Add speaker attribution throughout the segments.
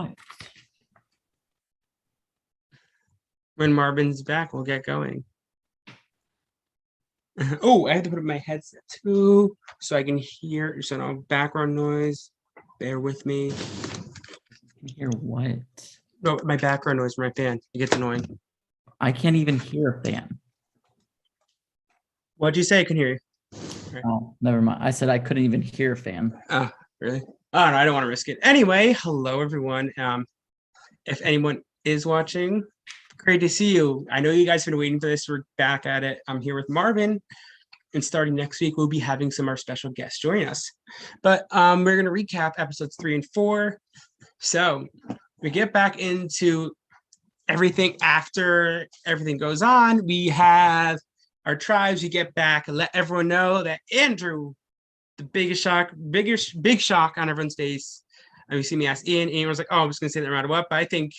Speaker 1: What?
Speaker 2: When Marvin's back, we'll get going. Oh, I have to put up my headset too so I can hear. So no background noise. Bear with me.
Speaker 1: Hear what?
Speaker 2: No, my background noise from my fan. It gets annoying.
Speaker 1: I can't even hear a fan.
Speaker 2: What'd you say? I can hear you.
Speaker 1: Oh, never mind. I said I couldn't even hear a fan.
Speaker 2: Oh, really? Oh, no, I don't want to risk it. Anyway, hello, everyone. If anyone is watching, great to see you. I know you guys have been waiting for this. We're back at it. I'm here with Marvin. And starting next week, we'll be having some of our special guests join us. But we're going to recap episodes 3 and 4. So we get back into everything after everything goes on. We have our tribes. We get back and let everyone know that Andrew, the big shock on everyone's face. And we see me ask Ian. Ian was like, "Oh, I'm just gonna say that no matter what." But I think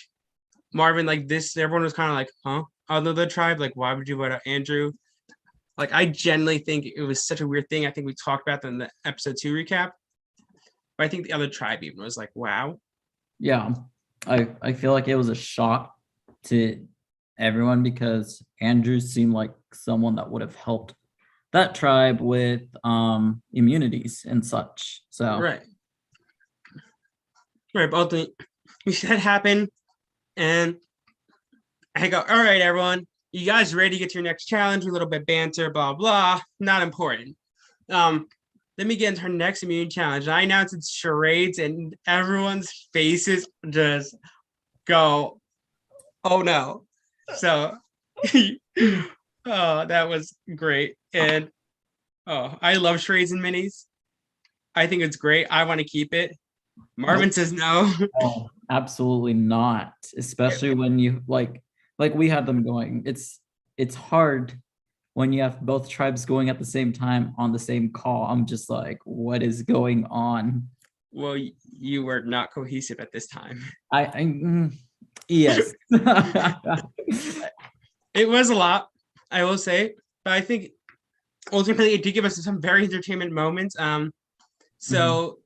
Speaker 2: Marvin, like this, everyone was kind of like, "Huh?" Other tribe, like, why would you vote out Andrew? Like, I genuinely think it was such a weird thing. I think we talked about that in the episode 2 recap. But I think the other tribe even was like, "Wow."
Speaker 1: Yeah, I feel like it was a shock to everyone because Andrew seemed like someone that would have helped that tribe with immunities and such. So
Speaker 2: Right. But ultimately, we see that happen, and I go, "All right, everyone, you guys ready to get to your next challenge? A little bit banter, blah blah. Not important." Then we get into our next immunity challenge. I announce it's charades, and everyone's faces just go, "Oh no!" So, oh, that was great, and oh, I love charades and minis. I think it's great. I want to keep it. Marvin says no.
Speaker 1: Oh, absolutely not. Especially when you like we had them going. It's hard when you have both tribes going at the same time on the same call. I'm just like, what is going on?
Speaker 2: Well, you were not cohesive at this time.
Speaker 1: Yes.
Speaker 2: It was a lot, I will say, but I think ultimately it did give us some very entertainment moments. So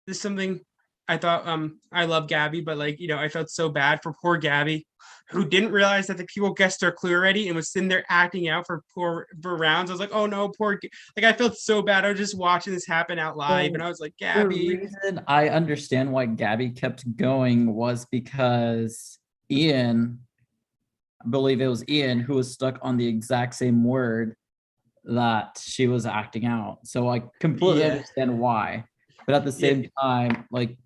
Speaker 2: this is something I thought. I love Gabby, but like I felt so bad for poor Gabby, who didn't realize that the people guessed their clue already and was sitting there acting out for rounds. I was like, oh no, poor. Like I felt so bad. I was just watching this happen out live, and I was like, Gabby.
Speaker 1: The reason I understand why Gabby kept going was because Ian, I believe it was Ian, who was stuck on the exact same word that she was acting out. So I completely understand why. But at the same time, like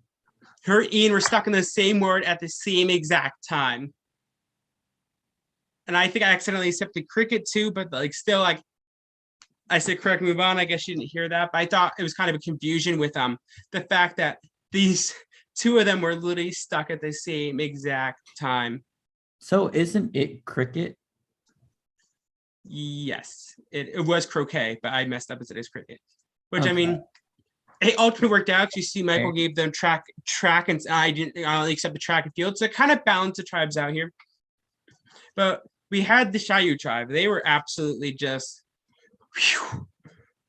Speaker 2: her and Ian were stuck in the same word at the same exact time. And I think I accidentally accepted cricket too, but like still, like I said, correct, move on. I guess you didn't hear that, but I thought it was kind of a confusion with the fact that these two of them were literally stuck at the same exact time.
Speaker 1: So isn't it cricket?
Speaker 2: Yes, it was croquet, but I messed up and said it's cricket. Which
Speaker 1: Okay.
Speaker 2: I mean, it ultimately worked out. You see, Michael gave them track, and I didn't accept the track and field, so it kind of balanced the tribes out here. But we had the Shayu tribe; they were absolutely just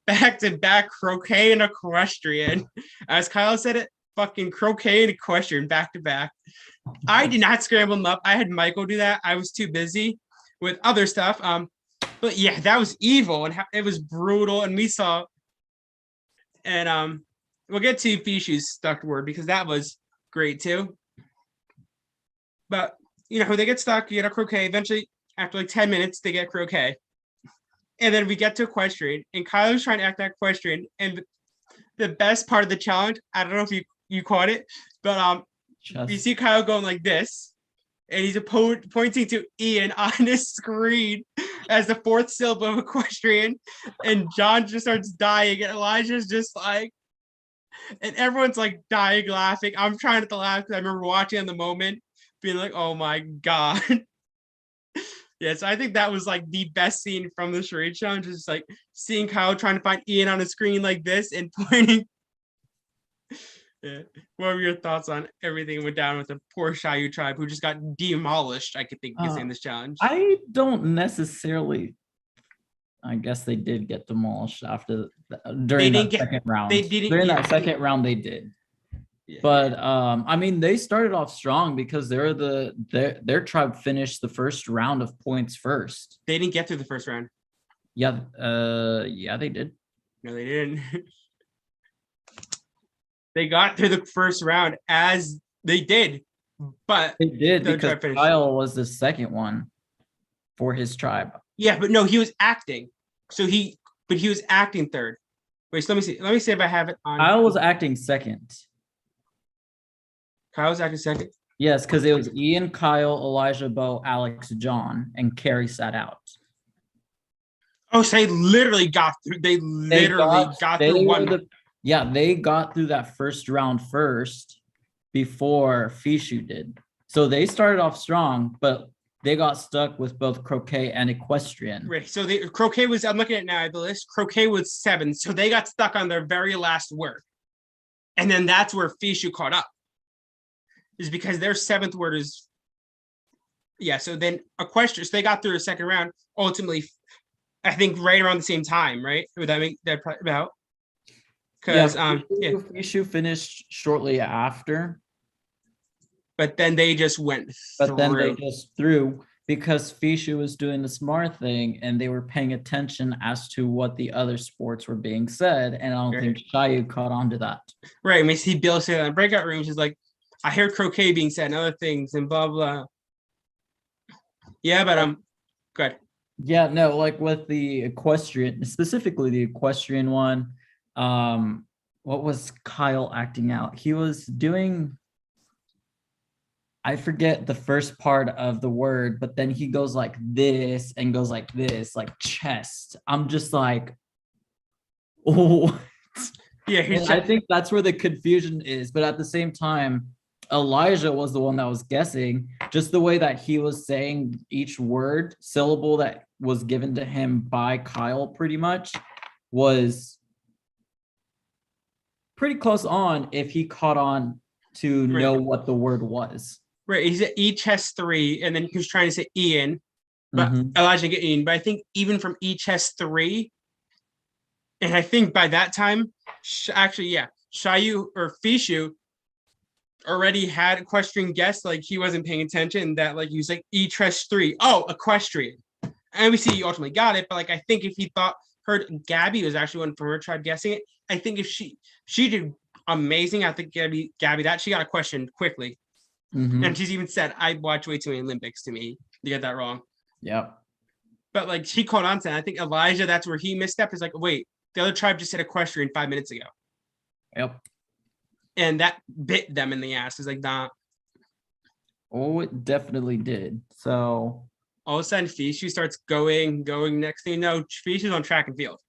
Speaker 2: back to back croquet and equestrian. As Kyle said it, fucking croquet and equestrian back to back. I did not scramble them up. I had Michael do that. I was too busy with other stuff. But yeah, that was evil and it was brutal. And we saw, and we'll get to Fishu's stuck word because that was great too. But they get stuck, you get a croquet. Eventually, after like 10 minutes, they get croquet. And then we get to equestrian, and Kyler's trying to act like equestrian. And the best part of the challenge, I don't know if you caught it, but you see Kyle going like this, and he's pointing to Ian on his screen as the fourth syllable of equestrian, and John just starts dying, and Elijah's just like, and everyone's like dying laughing. I'm trying not to laugh because I remember watching in the moment, being like, oh my God. Yeah, so I think that was like the best scene from the charade challenge, just like seeing Kyle trying to find Ian on a screen like this and pointing. Yeah. What were your thoughts on everything that went down with the poor Shayu tribe who just got demolished? I could think you could say in this challenge.
Speaker 1: I don't necessarily. I guess they did get demolished after during that second round. During that second round, they did. But I mean, they started off strong because their tribe finished the first round of points first.
Speaker 2: They didn't get through the first round.
Speaker 1: Yeah, yeah, they did.
Speaker 2: No, they didn't. They got through the first round as they did, but
Speaker 1: They did
Speaker 2: the
Speaker 1: because
Speaker 2: tribe finished.
Speaker 1: Kyle was the second one for his tribe.
Speaker 2: Yeah, but no, he was acting. He was acting third. Wait, so let me see. Let me see if I have it on.
Speaker 1: Kyle was acting second.
Speaker 2: Kyle was acting second.
Speaker 1: Yes, because it was Ian, Kyle, Elijah, Bo, Alex, John, and Carrie sat out.
Speaker 2: Oh, so they literally got through. They literally got through one.
Speaker 1: They got through that first round first before Fishu did. So they started off strong, but they got stuck with both croquet and equestrian.
Speaker 2: Right. So croquet was, I'm looking at now the list. Croquet was 7. So they got stuck on their very last word. And then that's where Fishu caught up. Is because their 7th word is, yeah. So then equestrian, so they got through the second round. Ultimately, I think right around the same time, right? Would that make that about? Because
Speaker 1: Fishu finished shortly after.
Speaker 2: But then they just went
Speaker 1: But then they just threw because Fishu was doing the smart thing and they were paying attention as to what the other sports were being said. And I don't think Shayu caught on to that.
Speaker 2: Right. We see Bill say that in breakout rooms. He's like, I hear croquet being said and other things and blah, blah. Yeah, but good.
Speaker 1: Yeah, no, like with the equestrian, specifically the equestrian one, what was Kyle acting out? He was doing, I forget the first part of the word, but then he goes like this and goes like this, like chest. I'm just like, oh. Yeah, I think that's where the confusion is. But at the same time, Elijah was the one that was guessing. Just the way that he was saying each word, syllable that was given to him by Kyle pretty much was pretty close on if he caught on to know what the word was.
Speaker 2: Right. He said each has 3, and then he was trying to say Ian, but Elijah get Ian. But I think even from each has 3, and I think by that time, Shayu or Fishu already had equestrian guess, like he wasn't paying attention, that like he was like each has 3. Oh, equestrian. And we see he ultimately got it, but like I think if he heard Gabby was actually one from her tribe guessing it, I think if she did amazing. I think Gabby that she got a question quickly. And she's even said, I watch way too many Olympics to me to get that wrong.
Speaker 1: Yep.
Speaker 2: But like she caught on to that. I think Elijah, that's where he misstepped. Is like, wait, the other tribe just said equestrian 5 minutes ago.
Speaker 1: Yep.
Speaker 2: And that bit them in the ass. It's like, nah.
Speaker 1: Oh, it definitely did. So
Speaker 2: all of a sudden, Fishu starts going. Next thing you know, Fishu's on track and field.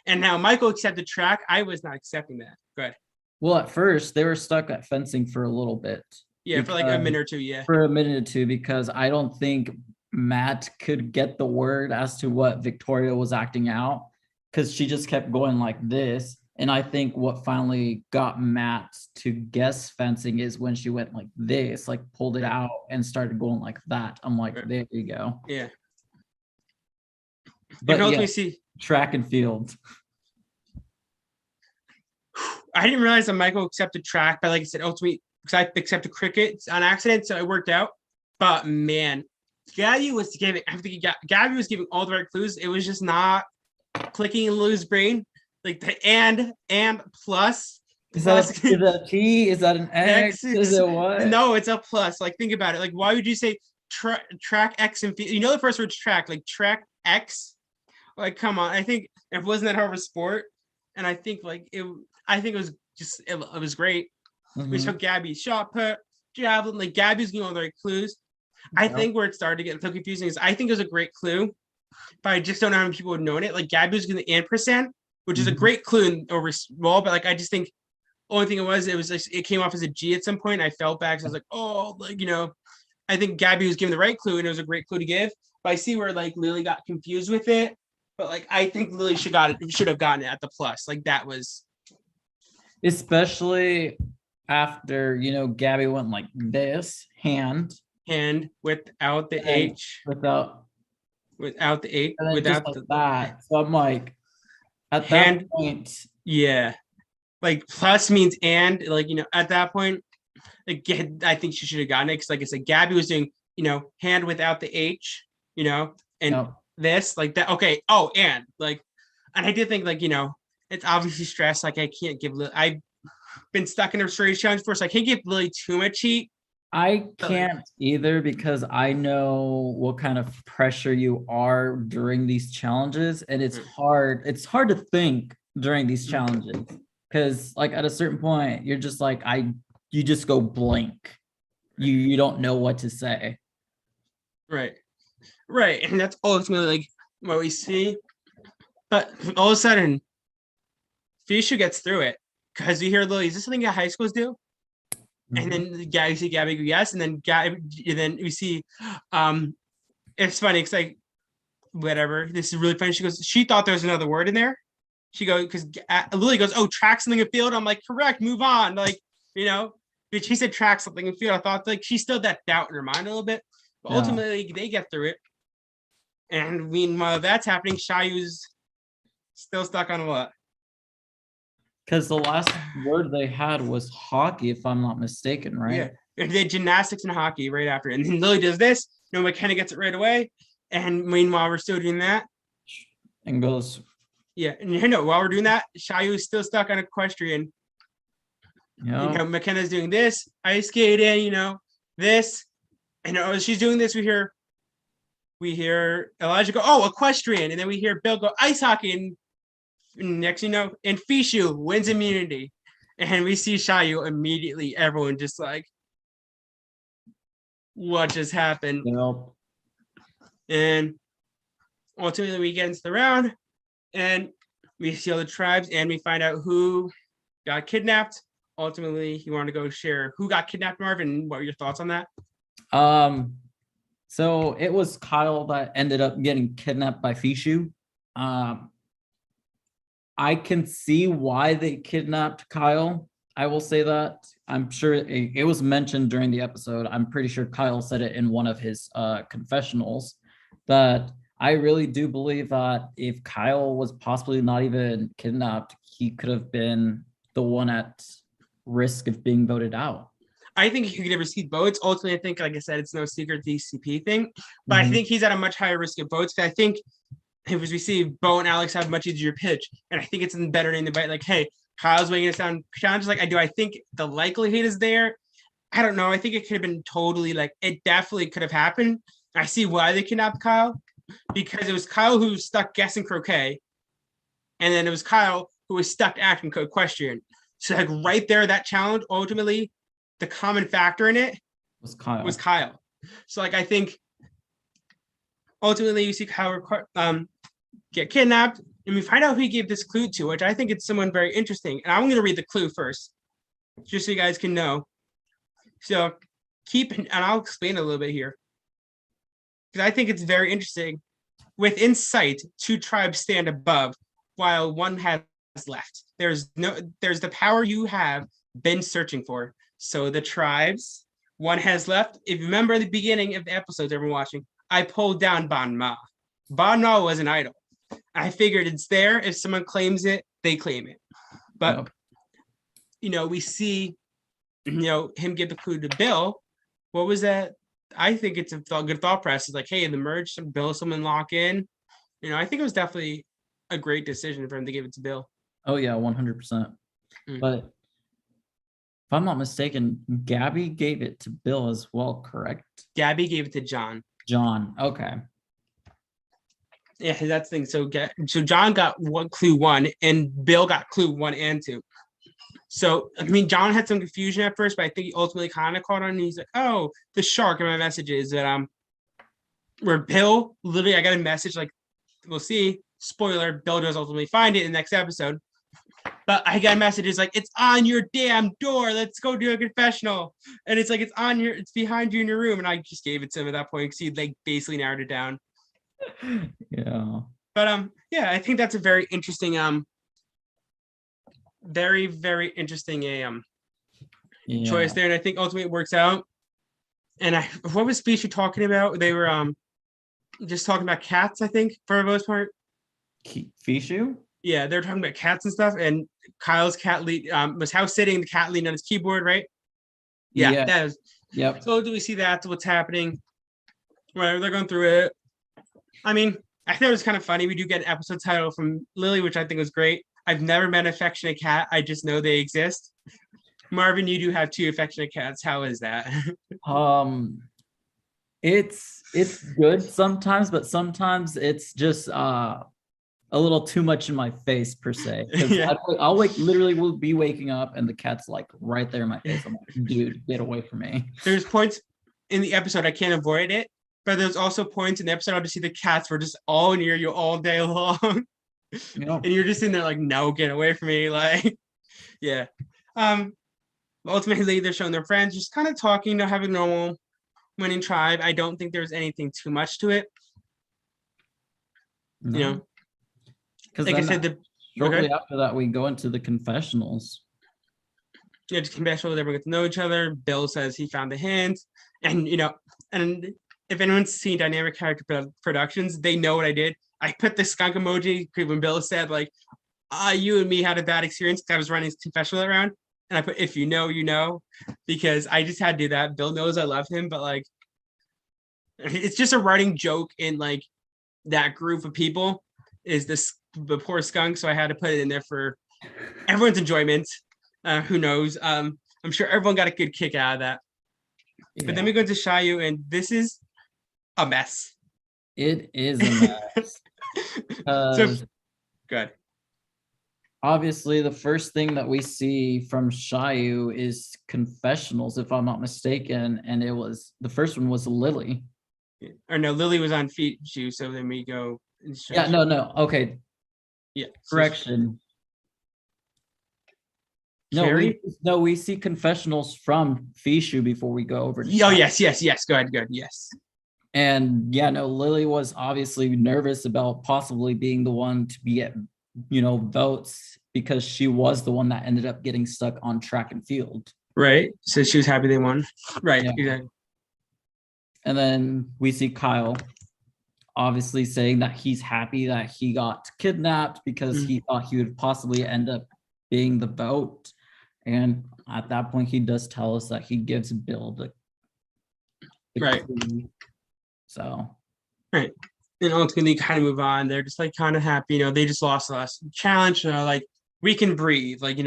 Speaker 2: And now Michael accepted track. I was not accepting that. Go ahead.
Speaker 1: Well, at first they were stuck at fencing for a little bit.
Speaker 2: Yeah, for like a minute or two. Yeah.
Speaker 1: For a minute or two, because I don't think Matt could get the word as to what Victoria was acting out, because she just kept going like this. And I think what finally got Matt to guess fencing is when she went like this, like pulled it out and started going like that. I'm like, there you go.
Speaker 2: Yeah.
Speaker 1: But yeah, see track and field.
Speaker 2: I didn't realize that Michael accepted track, but like I said, ultimately, because I accepted cricket on accident, so it worked out. But man, Gabby was giving all the right clues. It was just not clicking in Lou's brain. Like the and plus.
Speaker 1: Is that a T? Is that an X? Is it what?
Speaker 2: No, it's a plus. Like think about it. Like why would you say track X and you know the first word's track, like track X? Like come on. I think it wasn't that hard of a sport, and I think like it. I think it was just it was great. We took Gabby's shot put, javelin. Like Gabby's giving all the right clues. I think where it started to get so confusing is I think it was a great clue, but I just don't know how many people would know it. Like Gabby was going to ampersand, which is a great clue over small, but like I just think only thing it was like, it came off as a G at some point. I felt back, so I was like, oh, like I think Gabby was given the right clue and it was a great clue to give. But I see where like Lily got confused with it. But like I think Lily should have gotten it at the plus. Like that was
Speaker 1: especially after Gabby went like this, hand
Speaker 2: without the H.
Speaker 1: Without
Speaker 2: the H.
Speaker 1: Without like that. So I'm like at that point.
Speaker 2: Yeah. Like plus means and, like, at that point, Again, I think she should have gotten it because, like I said, Gabby was doing, hand without the H, and
Speaker 1: Yep.
Speaker 2: this, like that. Okay. Oh, and I did think, it's obviously stress. Like, I can't give, I've been stuck in a straight challenge before, so I can't give Lily too much heat.
Speaker 1: I
Speaker 2: But, like,
Speaker 1: can't either because I know what kind of pressure you are during these challenges, and it's hard. It's hard to think during these challenges because, like, at a certain point, you're just like, you just go blank. You don't know what to say.
Speaker 2: right, and that's ultimately like what we see. But all of a sudden, Fishu gets through it because you hear Lily, is this something that high schools do? And then you see Gabby go, yes, and then we see, it's funny because, like, whatever, this is really funny. She goes, she thought there was another word in there. She goes, because Lily goes, oh, track something in field. I'm like, correct, move on. Like, but she said track something in field. I thought, like, she still had that doubt in her mind a little bit. But ultimately, they get through it. And meanwhile, that's happening. Shayu's still stuck on what?
Speaker 1: Because the last word they had was hockey, if I'm not mistaken, right?
Speaker 2: Yeah. They did gymnastics and hockey right after. And then Lily does this. McKenna gets it right away. And meanwhile, we're still doing that.
Speaker 1: And goes.
Speaker 2: Yeah. And while we're doing that, Shayu is still stuck on equestrian. McKenna's doing this, ice skating, this. And as she's doing this, we hear Elijah go, oh, equestrian. And then we hear Bill go, ice hockey. And next and Fishu wins immunity. And we see Shayu immediately, everyone just like, what just happened?
Speaker 1: Yep.
Speaker 2: And ultimately we get into the round and we see all the tribes and we find out who got kidnapped. Ultimately, you want to go share who got kidnapped, Marvin? What are your thoughts on that?
Speaker 1: So it was Kyle that ended up getting kidnapped by Fishu. I can see why they kidnapped Kyle. I will say that. I'm sure it was mentioned during the episode. I'm pretty sure Kyle said it in one of his confessionals. But I really do believe that if Kyle was possibly not even kidnapped, he could have been the one at risk of being voted out.
Speaker 2: I think he could have received votes. Ultimately, I think, like I said, it's no secret DCP thing. But I think he's at a much higher risk of votes. I think if we see Bo and Alex have a much easier pitch, and I think it's better in the bite, like, hey, Kyle's making it sound challenging. Like, I think the likelihood is there. I don't know. I think it could have been totally, like, it definitely could have happened. I see why they kidnapped Kyle, because it was Kyle who was stuck guessing croquet, and then it was Kyle who was stuck acting equestrian. So, like, right there, that challenge, ultimately, the common factor in it
Speaker 1: was Kyle.
Speaker 2: So, like, I think ultimately you see Kyle get kidnapped, and we find out who he gave this clue to, which I think it's someone very interesting. And I'm going to read the clue first, just so you guys can know. So and I'll explain a little bit here, because I think it's very interesting. Within sight, two tribes stand above, while one has left. There's the power you have been searching for. So the tribes, one has left. If you remember the beginning of the episodes everyone watching, I pulled down Ban Ma. Ban Ma was an idol. I figured it's there. If someone claims it, they claim it. But, we see, him give the clue to Bill. What was that? I think it's a good thought process. Like, hey, the merge, Bill, someone lock in. I think it was definitely a great decision for him to give it to Bill.
Speaker 1: Oh, yeah, 100%. But if I'm not mistaken, Gabby gave it to Bill as well, correct?
Speaker 2: Gabby gave it to John.
Speaker 1: Okay.
Speaker 2: Yeah, that's the thing. So John got clue 1, and Bill got clue 1 and 2. So, John had some confusion at first, but I think he ultimately kind of caught on, and he's like, oh, the shark in my messages that where Bill, literally, I got a message, like, we'll see, spoiler, Bill does ultimately find it in the next episode. But I got a message, it's like, it's on your damn door, let's go do a confessional. And it's like, it's behind you in your room. And I just gave it to him at that point, because he, like, basically narrowed it down.
Speaker 1: Yeah.
Speaker 2: But yeah, I think that's a very interesting very, very interesting choice there. And I think ultimately it works out. And what was Fishu talking about? They were just talking about cats, I think, for the most part.
Speaker 1: Fishu?
Speaker 2: Yeah, they're talking about cats and stuff. And Kyle's cat lead was house sitting, the cat leaned on his keyboard, right? Yeah, that is.
Speaker 1: Yep.
Speaker 2: So do we see that's what's happening? Whatever, they're going through it. I mean, I thought it was kind of funny. We do get an episode title from Lily, which I think was great. I've never met an affectionate cat. I just know they exist. Marvin, you do have 2 affectionate cats. How is that?
Speaker 1: It's good sometimes, but sometimes it's just a little too much in my face per se. Because
Speaker 2: Yeah.
Speaker 1: I'll literally will be waking up and the cat's like right there in my face. I'm like, dude, get away from me.
Speaker 2: There's points in the episode I can't avoid it, but there's also points in the episode I'll just see the cats were just all near you all day long. And you're just in there like, no, get away from me. Like, yeah. Ultimately they're showing their friends, just kind of talking, having normal winning tribe. I don't think there's anything too much to it.
Speaker 1: No.
Speaker 2: You know,
Speaker 1: because
Speaker 2: like I said,
Speaker 1: shortly after that we go into the confessionals.
Speaker 2: Yeah, just confessionals, everyone gets to know each other. Bill says he found the hint, and and if anyone's seen Dynamic Character Productions, they know what I did. I put the skunk emoji when Bill said like, you and me had a bad experience because I was running his confessional around. And I put, if you know, you know, because I just had to do that. Bill knows I love him, but like, it's just a running joke in like that group of people is the poor skunk. So I had to put it in there for everyone's enjoyment. Who knows? I'm sure everyone got a good kick out of that. Yeah. But then we go to Shayu, and this is a mess.
Speaker 1: It is a mess.
Speaker 2: So good.
Speaker 1: Obviously, the first thing that we see from Shayu is confessionals, if I'm not mistaken, and the first one was Lily.
Speaker 2: Or no, Lily was on Fishu, so then we go.
Speaker 1: Yeah, no, okay.
Speaker 2: Yeah,
Speaker 1: correction. No, we see confessionals from Fishu before we go over to
Speaker 2: Shayu. Yes. Go ahead. Yes.
Speaker 1: And yeah, no, Lily was obviously nervous about possibly being the one to be at votes because she was the one that ended up getting stuck on track and field.
Speaker 2: Right. So she was happy they won. Right. Yeah. Exactly.
Speaker 1: And then we see Kyle obviously saying that he's happy that he got kidnapped because he thought he would possibly end up being the vote. And at that point, he does tell us that he gives Bill the
Speaker 2: right.
Speaker 1: clue. So.
Speaker 2: Right. And ultimately kind of move on. They're just like kind of happy, they just lost the last challenge. Like, we can breathe, like,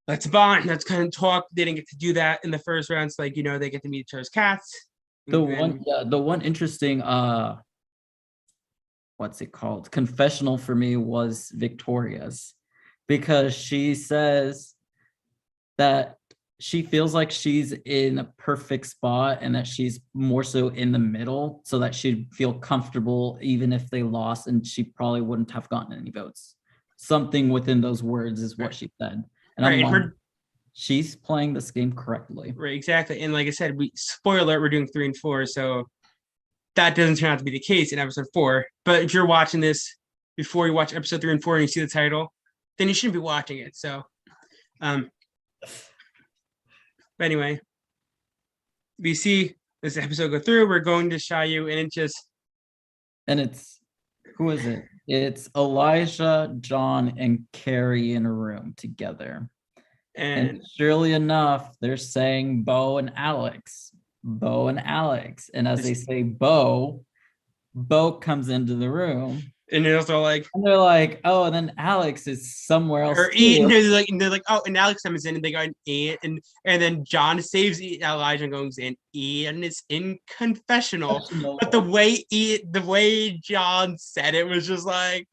Speaker 2: let's bond, let's kind of talk. They didn't get to do that in the first round. So like, they get to meet each other's cats.
Speaker 1: The one interesting what's it called? Confessional for me was Victoria's, because she says that she feels like she's in a perfect spot and that she's more so in the middle so that she'd feel comfortable even if they lost, and she probably wouldn't have gotten any votes. Something within those words is what she said. And right, I'm like, she's playing this game correctly.
Speaker 2: Right, exactly. And like I said, spoiler alert, we're doing 3 and 4, so that doesn't turn out to be the case in episode 4. But if you're watching this before you watch episode 3 and 4 and you see the title, then you shouldn't be watching it. So but anyway, we see this episode go through. We're going to Shayu, and
Speaker 1: it's who is it? It's Elijah, John, and Carrie in a room together. And surely enough, they're saying Bo and Alex. And as they say Bo comes into the room.
Speaker 2: And they're
Speaker 1: like, oh, and then Alex is somewhere else.
Speaker 2: Or they're like, oh, and Alex comes in, and they go and then John saves Elijah and goes in. Ian is in confessional. But the way John said it was just like,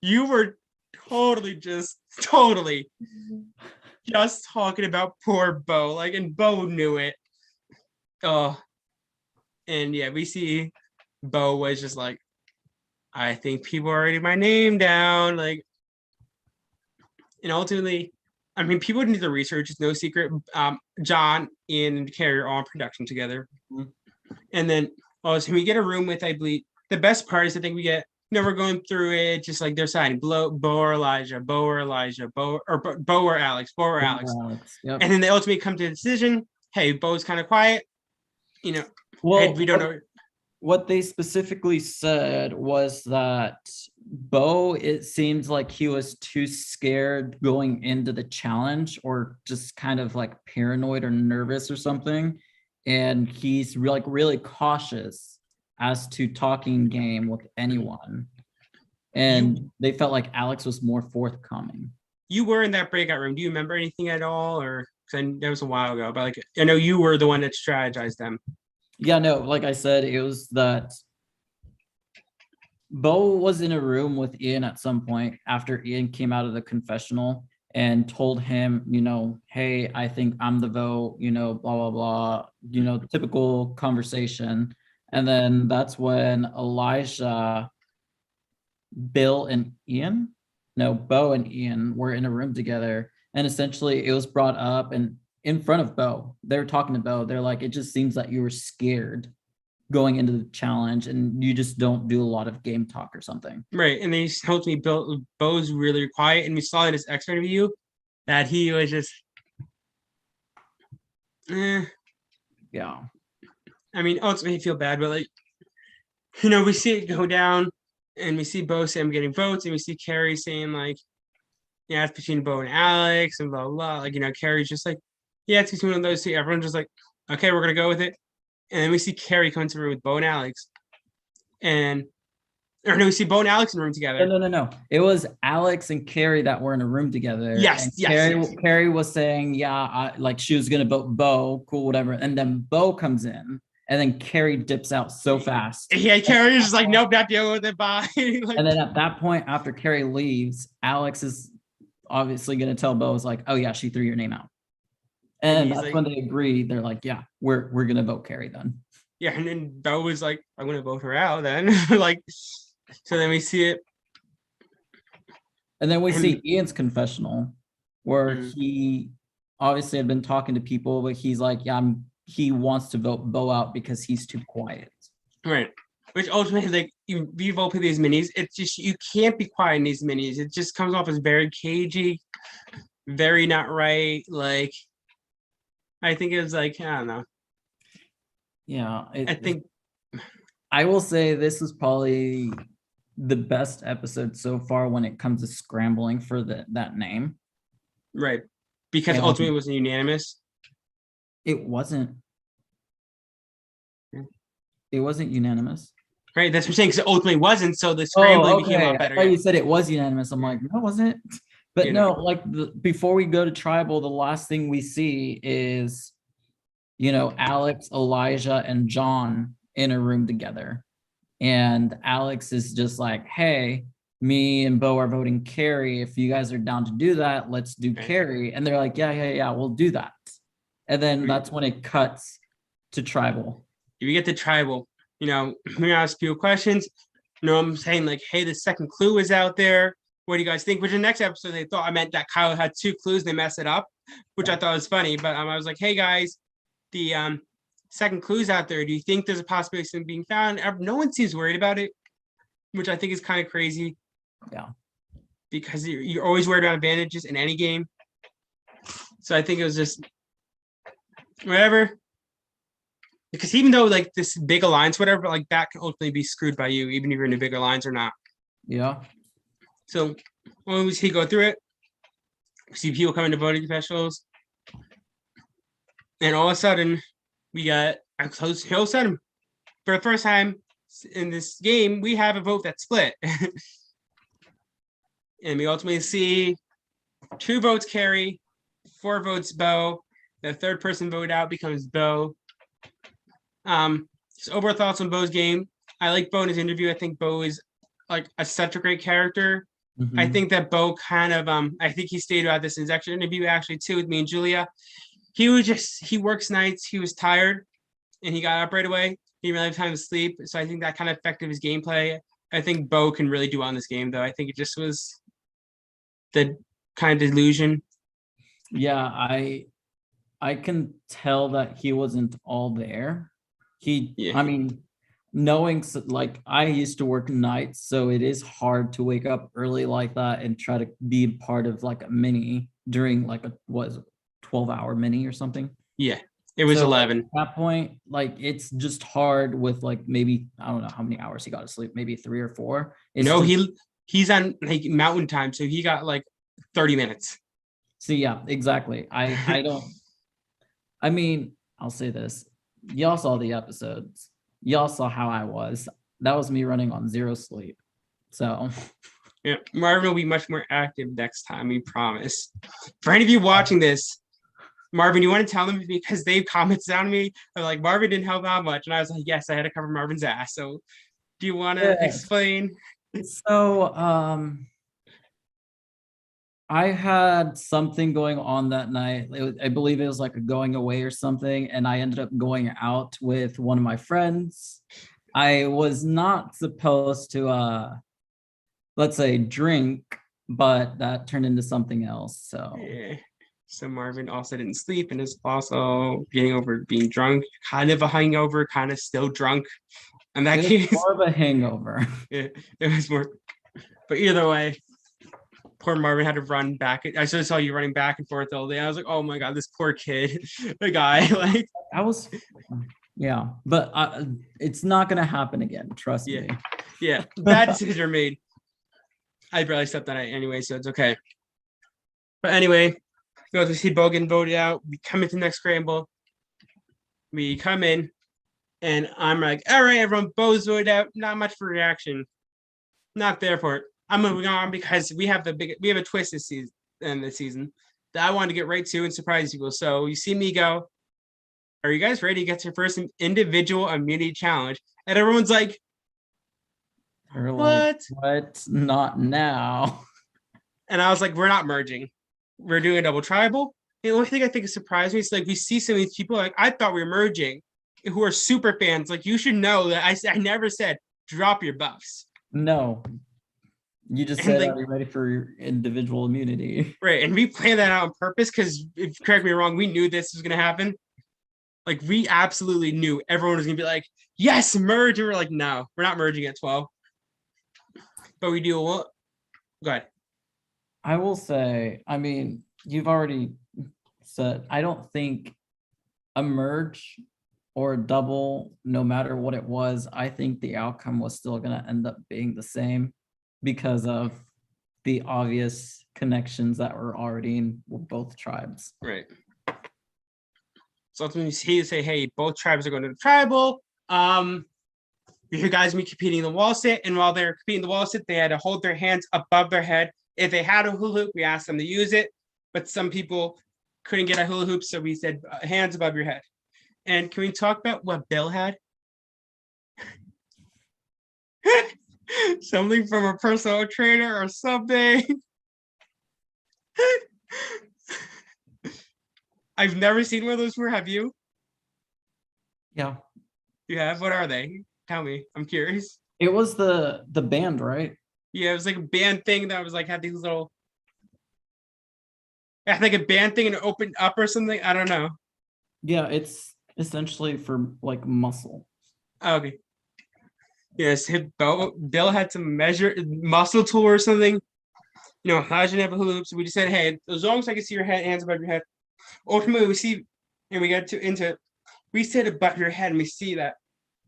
Speaker 2: you were totally just talking about poor Bo. Like, and Bo knew it. Oh, and yeah, we see Bo was just like, I think people are writing my name down. Like, and ultimately, I mean, people need the research. It's no secret. John and Carrie are all in production together. And then, so we get a room with, I believe, the best part is I think we get, we're going through it, just like they're signing Bo or Elijah, Bo or Alex. Yep. And then they ultimately come to a decision. Hey, Bo's kind of quiet.
Speaker 1: Well,
Speaker 2: we don't know.
Speaker 1: what they specifically said was that Bo, it seems like he was too scared going into the challenge, or just kind of like paranoid or nervous or something. And he's like really cautious as to talking game with anyone. And they felt like Alex was more forthcoming.
Speaker 2: You were in that breakout room. Do you remember anything at all? Or that was a while ago, but like I know you were the one that strategized them.
Speaker 1: Yeah, no, like I said, it was that Bo was in a room with Ian at some point after Ian came out of the confessional and told him, hey, I think I'm the vote, blah, blah, blah, typical conversation. And then that's when Elijah, Bo and Ian were in a room together. And essentially it was brought up, and in front of Bo, they were talking to Bo. They're like, it just seems that you were scared going into the challenge and you just don't do a lot of game talk or something.
Speaker 2: Right. And then he told me Bo's really quiet. And we saw in his X interview that he was just
Speaker 1: Yeah.
Speaker 2: I mean, ultimately I feel bad, but like, we see it go down and we see Bo say I'm getting votes, and we see Carrie saying like, yeah, it's between Bo and Alex and blah blah. Like, Carrie's just like, yeah, it's between those two. Everyone's just like, okay, we're gonna go with it. And then we see Carrie come to the room with Bo and Alex. We see Bo and Alex in the room together.
Speaker 1: No. It was Alex and Carrie that were in a room together.
Speaker 2: Yes.
Speaker 1: Carrie was saying, yeah, like she was gonna vote Bo, cool, whatever. And then Bo comes in, and then Carrie dips out so fast.
Speaker 2: Yeah, Carrie's just like, nope, not dealing with it. Bye.
Speaker 1: Like, and then at that point, after Carrie leaves, Alex is obviously gonna tell Bo, is like, oh yeah, she threw your name out. And that's like, when they agree. They're like, yeah, we're gonna vote Carrie then.
Speaker 2: Yeah, and then Bo was like, I'm gonna vote her out then. Like, so then we see it.
Speaker 1: And then we see Ian's confessional, where he obviously had been talking to people, but he's like, yeah, he wants to vote Bo out because he's too quiet.
Speaker 2: Right. Which ultimately, like, you vote for these minis, it's just, you can't be quiet in these minis. It just comes off as very cagey, very not right. Like, I think it was like, I don't know.
Speaker 1: Yeah. I will say this is probably the best episode so far when it comes to scrambling for that name.
Speaker 2: Right. Because ultimately it wasn't unanimous.
Speaker 1: It wasn't. It wasn't unanimous.
Speaker 2: Right. That's what I'm saying. Because it ultimately wasn't. So the scrambling became a lot better.
Speaker 1: I thought you said it was unanimous. I'm like, no, wasn't it? But no, like before we go to tribal, the last thing we see is, Alex, Elijah, and John in a room together. And Alex is just like, hey, me and Bo are voting Carrie. If you guys are down to do that, let's do Carrie. And they're like, yeah, we'll do that. And then that's when it cuts to tribal.
Speaker 2: If you get to tribal, we're gonna ask people questions. I'm saying like, hey, the second clue is out there. What do you guys think? Which in the next episode, they thought I meant that Kyle had 2 clues. They messed it up, which I thought was funny. But I was like, hey guys, the second clue's out there. Do you think there's a possibility of something being found? No one seems worried about it, which I think is kind of crazy.
Speaker 1: Yeah.
Speaker 2: Because you're always worried about advantages in any game. So I think it was just whatever. Because even though like this big alliance, whatever, like that can ultimately be screwed by you, even if you're in a big alliance or not.
Speaker 1: Yeah.
Speaker 2: So when we see go through it, we see people coming to voting professionals. And all of a sudden, we got a close. All of a sudden, for the first time in this game, we have a vote that's split. And we ultimately see 2 votes Carrie, 4 votes Bo. The third person voted out becomes Bo. So overall thoughts on Bo's game. I like Bo in his interview. I think Bo is like such a great character. Mm-hmm. I think that Bo kind of I think he stated about this in his extra interview actually too with me and Julia. He works nights. He was tired and he got up right away. He didn't really have time to sleep. So I think that kind of affected his gameplay. I think Bo can really do on this game though. I think it just was the kind of delusion.
Speaker 1: Yeah, I can tell that he wasn't all there. I mean, knowing like I used to work nights, so it is hard to wake up early like that and try to be part of like a mini during like a 12-hour mini or something.
Speaker 2: Yeah. It was
Speaker 1: So
Speaker 2: 11.
Speaker 1: at that point, like it's just hard with like maybe I don't know how many hours he got to sleep, maybe 3 or 4. It's
Speaker 2: No,
Speaker 1: just
Speaker 2: he's on like mountain time, so he got like 30 minutes.
Speaker 1: see, yeah, exactly. I don't I mean, I'll say this. Y'all saw the episodes. Y'all saw how I was. That was me running on 0 sleep. So
Speaker 2: Yeah, Marvin will be much more active next time, we promise. For any of you watching this, Marvin, you want to tell them because they've commented on me. They're like, Marvin didn't help out much. And I was like, yes, I had to cover Marvin's ass. So do you want to
Speaker 1: yes.
Speaker 2: explain?
Speaker 1: So I had something going on that night. I believe it was like a going away or something, and I ended up going out with one of my friends. I was not supposed to let's say drink, but that turned into something else. So
Speaker 2: Yeah. So Marvin also didn't sleep and is also getting over being drunk, kind of a hangover, kind of still drunk. In that
Speaker 1: it was
Speaker 2: case,
Speaker 1: more of a hangover.
Speaker 2: it was more. But either way, poor Marvin had to run back. I just saw you running back and forth all day. I was like, oh my god, this poor kid, the guy. Like,
Speaker 1: I was, yeah, but it's not gonna happen again. Trust
Speaker 2: yeah,
Speaker 1: me.
Speaker 2: yeah, bad decisions are made. I barely slept that night anyway, so it's okay. But anyway, go to see Bogan voted out. We come into the next scramble. We come in, and I'm like, all right, everyone, Bo's voted out. Not much for reaction. Not there for it. I'm moving on because we have a twist this season that I wanted to get right to and surprise people. So you see me go, are you guys ready to get to your first individual immunity challenge? And everyone's like,
Speaker 1: They're
Speaker 2: what?
Speaker 1: What? Not now.
Speaker 2: And I was like, we're not merging. We're doing a double tribal. And the only thing I think is surprised me is like we see some of these people like I thought we were merging who are super fans. Like you should know that I never said drop your buffs.
Speaker 1: No. You just
Speaker 2: And
Speaker 1: said,
Speaker 2: like
Speaker 1: are you ready for your individual immunity?
Speaker 2: right, and we planned that out on purpose because if correct me wrong, we knew this was gonna happen. Like we absolutely knew everyone was gonna be like, yes, merge. And we're like, no, we're not merging at 12. But we do what? Go ahead.
Speaker 1: I will say, I mean, you've already said, I don't think a merge or a double, no matter what it was, I think the outcome was still going to end up being the same because of the obvious connections that were already in both tribes.
Speaker 2: Right. So ultimately, he say, hey, both tribes are going to the tribal. You guys be competing in the wall sit, and while they're competing in the wall sit, they had to hold their hands above their head. If they had a hula hoop, we asked them to use it, but some people couldn't get a hula hoop, so we said hands above your head. And can we talk about what Bill had? Something from a personal trainer or something. I've never seen one of those before. Have you?
Speaker 1: Yeah.
Speaker 2: You have? What are they? Tell me. I'm curious.
Speaker 1: It was the band, right?
Speaker 2: Yeah, it was like a band thing that was like had these little. I think a band thing and it opened up or something. I don't know.
Speaker 1: Yeah, it's essentially for like muscle.
Speaker 2: Okay. Yes, Bill had some muscle tool or something. You know, I didn't have a hula hoop, so we just said, hey, as long as I can see your hands above your head. Ultimately, we see, and we get into, we said above your head, and we see that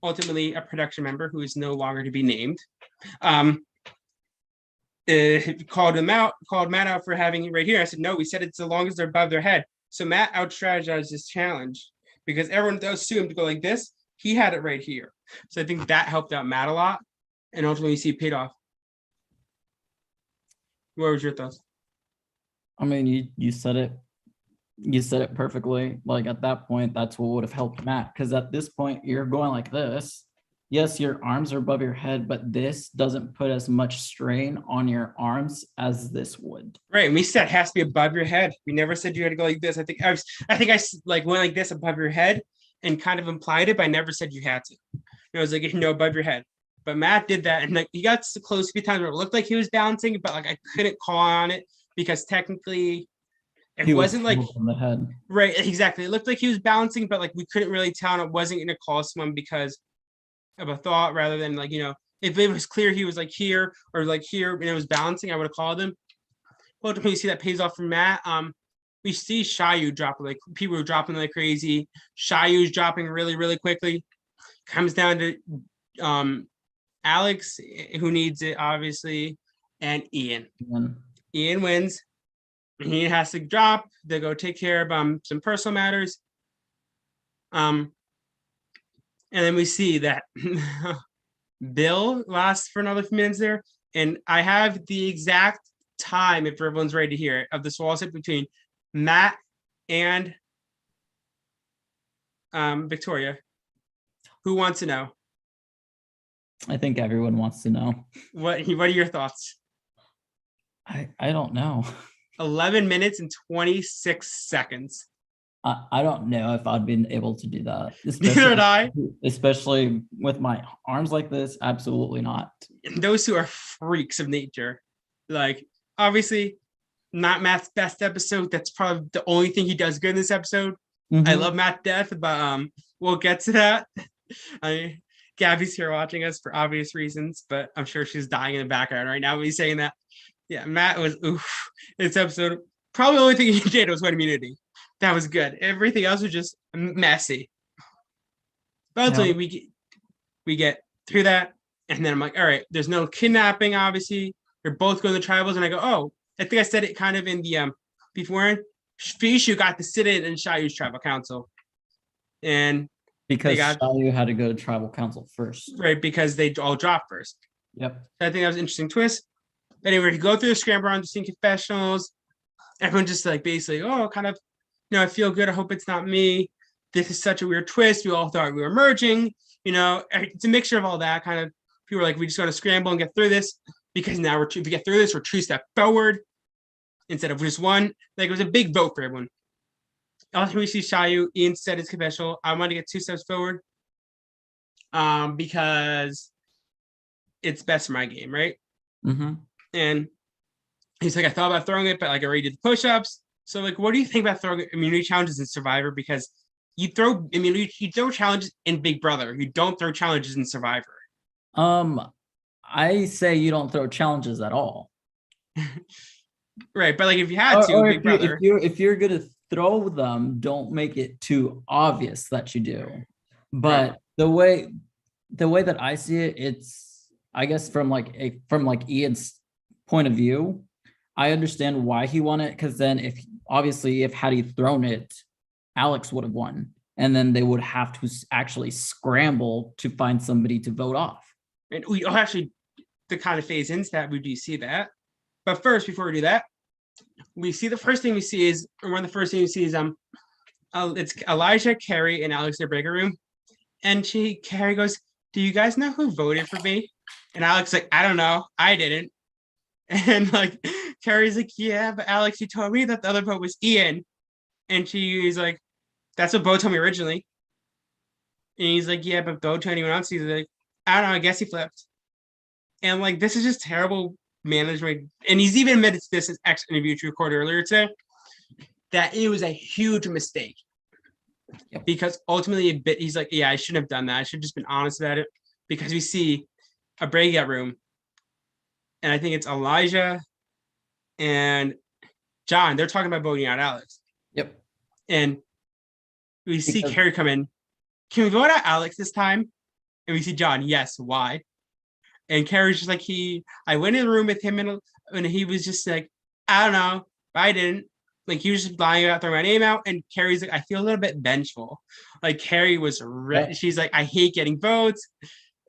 Speaker 2: ultimately a production member who is no longer to be named, called Matt out for having it right here. I said, no, we said it's as long as they're above their head. So Matt out strategized this challenge because everyone assumed to go like this. He had it right here. So I think that helped out Matt a lot. And ultimately, you see it paid off. What was your thoughts?
Speaker 1: I mean, you said it perfectly. Like at that point, that's what would have helped Matt. Because at this point, you're going like this. Yes, your arms are above your head, but this doesn't put as much strain on your arms as this would.
Speaker 2: Right. And we said it has to be above your head. We never said you had to go like this. I think I like went like this above your head and kind of implied it, but I never said you had to. It was like, above your head. But Matt did that, and like he got so close a few times where it looked like he was bouncing, but like I couldn't call on it because technically it wasn't like
Speaker 1: on the head.
Speaker 2: Right, exactly. It looked like he was bouncing, but like we couldn't really tell, and it wasn't gonna call someone because of a thought rather than like, if it was clear he was like here or like here and it was balancing, I would have called him. Ultimately, you see that pays off for Matt. we see Shayu dropping, like people are dropping like crazy. Shayu's dropping really, really quickly. Comes down to Alex, who needs it, obviously, and Ian. Ian wins. He has to drop to go take care of some personal matters. And then we see that Bill lasts for another few minutes there. And I have the exact time, if everyone's ready to hear it, of the swallow hit between Matt and Victoria. Who wants to know?
Speaker 1: I think everyone wants to know.
Speaker 2: What are your thoughts?
Speaker 1: I don't know.
Speaker 2: 11 minutes and 26 seconds.
Speaker 1: I don't know if I'd been able to do that.
Speaker 2: Neither would I.
Speaker 1: Especially with my arms like this, absolutely not.
Speaker 2: Those two are freaks of nature. Like, obviously, not Matt's best episode. That's probably the only thing he does good in this episode. I love Matt death, but we'll get to that. Gabby's here watching us for obvious reasons, but I'm sure she's dying in the background right now when he's saying that. Yeah, Matt was this episode. Probably the only thing he did was win immunity. That was good. Everything else was just messy. But ultimately, we get through that, and then I'm like, all right, there's no kidnapping, obviously. They're both going to the tribals, and I go, oh, I think I said it kind of in the before. Fishu got to sit in Shayu's tribal council. And
Speaker 1: because Shayu had to go to tribal council first.
Speaker 2: Right, because they all dropped first.
Speaker 1: Yep.
Speaker 2: So I think that was an interesting twist. Anyway, to go through the scramble around, just seeing confessionals, everyone just like basically, kind of, I feel good. I hope it's not me. This is such a weird twist. We all thought we were merging. It's a mixture of all that kind of. People are like, we just got to scramble and get through this because now if we get through this, we're 2 steps forward instead of just one. Like it was a big vote for everyone. Also, we see Shayu. Ian said his confessional. I want to get 2 steps forward because it's best for my game, right?
Speaker 1: Mm-hmm.
Speaker 2: And he's like, I thought about throwing it, but like I already did the push-ups. So like, what do you think about throwing immunity challenges in Survivor? Because you throw challenges in Big Brother. You don't throw challenges in Survivor.
Speaker 1: I say you don't throw challenges at all.
Speaker 2: Right, but like if you had to, Big Brother.
Speaker 1: If you're gonna throw them, don't make it too obvious that you do. But right. the way that I see it, it's I guess from Ian's point of view, I understand why he won it, because then if had he thrown it, Alex would have won, and then they would have to actually scramble to find somebody to vote off.
Speaker 2: And we actually to kind of phase into that, we do see that. But first, before we do that, we see the first thing we see is one of the first things we see is it's Elijah, Carrie, and Alex in their breakout room, and Carrie goes, "Do you guys know who voted for me?" And Alex like, "I don't know, I didn't." And like Carrie's like, "Yeah, but Alex, you told me that the other vote was Ian." And she's like, "That's what Bo told me originally." And he's like, "Yeah, but Bo told anyone else." He's like, "I don't know, I guess he flipped." And like, this is just terrible management. And he's even admitted this in X interview to record earlier today, that it was a huge mistake. Yep. Because ultimately, he's like, "Yeah, I shouldn't have done that. I should have just been honest about it." Because we see a breakout room, and I think it's Elijah and John. They're talking about voting out Alex.
Speaker 1: Yep.
Speaker 2: And we see Carrie come in. "Can we vote out Alex this time?" And we see John. "Yes, why?" And Carrie's just like, I went in the room with him and he was just like, "I don't know, I didn't." Like he was just lying about throwing my name out. And Carrie's like, "I feel a little bit vengeful." Like Carrie was she's like, "I hate getting votes."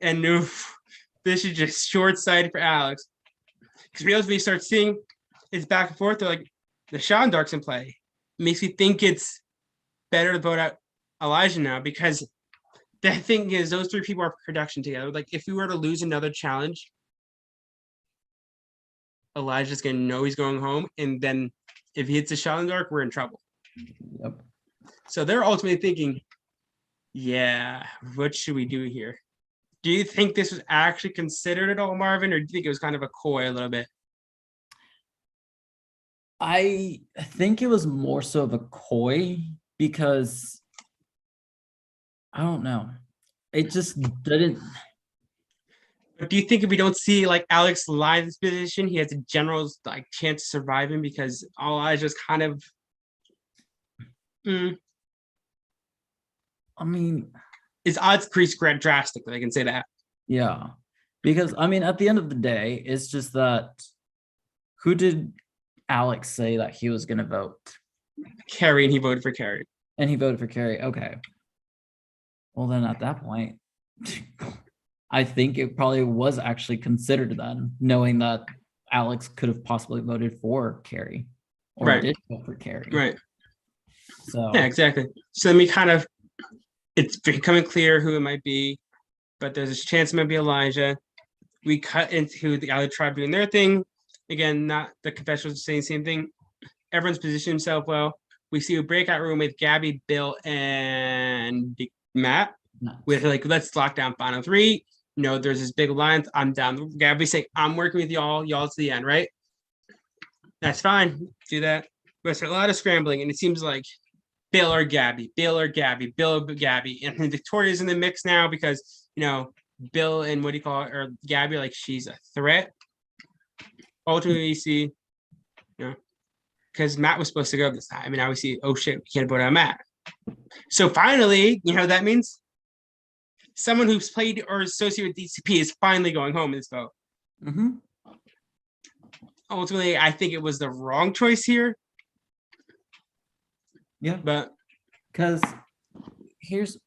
Speaker 2: And this is just short-sighted for Alex. Because we start seeing it's back and forth. They're like, the Sean Dark's in play. It makes me think it's better to vote out Elijah now, because the thing is, those 3 people are production together. Like, if we were to lose another challenge, Elijah's going to know he's going home. And then if he hits a shot in the dark, we're in trouble.
Speaker 1: Yep.
Speaker 2: So they're ultimately thinking, yeah, what should we do here? Do you think this was actually considered at all, Marvin, or do you think it was kind of a coy a little bit?
Speaker 1: I think it was more so of a coy, because I don't know. It just didn't.
Speaker 2: But do you think if we don't see like Alex live this position, he has a general like chance of surviving, because Elijah's kind of Mm.
Speaker 1: I mean,
Speaker 2: Its odds increase drastically. I can say that.
Speaker 1: yeah, because I mean, at the end of the day, it's just that who did Alex say that he was going to vote?
Speaker 2: Carrie, and he voted for Carrie.
Speaker 1: And he voted for Carrie. Okay. Well, then at that point, I think it probably was actually considered then, knowing that Alex could have possibly voted for Carrie or
Speaker 2: Right.
Speaker 1: did vote for Carrie.
Speaker 2: Right.
Speaker 1: So
Speaker 2: Yeah, exactly. So then we kind of, it's becoming clear who it might be, but there's a chance it might be Elijah. We cut into the other tribe doing their thing. Again, not the confessionals saying the same thing. Everyone's positioned himself well. We see a breakout room with Gabby, Bill, and Matt. With like, let's lock down final three. You know, there's this big alliance. I'm down. Gabby saying, I'm working with y'all to the end, right? That's fine. Do that. But there's a lot of scrambling, and it seems like Bill or Gabby, Bill or Gabby, Bill or Gabby. And Victoria's in the mix now because, you know, Bill and what do you call it, or Gabby, like she's a threat. Ultimately, you see, you know, because Matt was supposed to go this time. And now we see, oh shit, we can't vote on Matt. So finally, you know, that means someone who's played or associated with DCP is finally going home in this vote.
Speaker 1: mm-hmm.
Speaker 2: Ultimately, I think it was the wrong choice here.
Speaker 1: Yeah.
Speaker 2: But
Speaker 1: because here's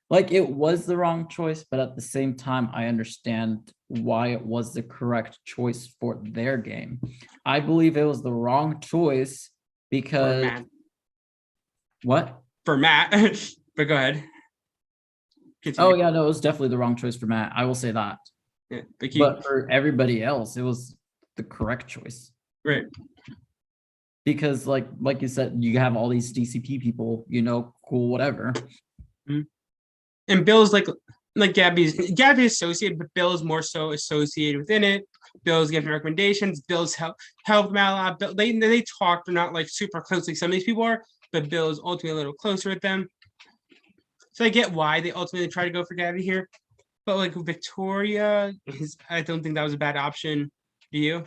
Speaker 1: like, it was the wrong choice, but at the same time, I understand why it was the correct choice for their game. I believe it was the wrong choice because
Speaker 2: for Matt.
Speaker 1: What?
Speaker 2: For Matt. But go ahead.
Speaker 1: Continue. Oh yeah, no, it was definitely the wrong choice for Matt. I will say that.
Speaker 2: Yeah,
Speaker 1: but for everybody else, it was the correct choice.
Speaker 2: Right.
Speaker 1: Because like you said, you have all these DCP people, you know, cool, whatever.
Speaker 2: Mm-hmm. And Bill's like Gabby associated, but Bill's more so associated within it. Bill's giving recommendations. Bill's helped them out a lot. They talk, they're not like super close like some of these people are, but Bill is ultimately a little closer with them. So I get why they ultimately try to go for Gabby here. But like Victoria, I don't think that was a bad option. Do you?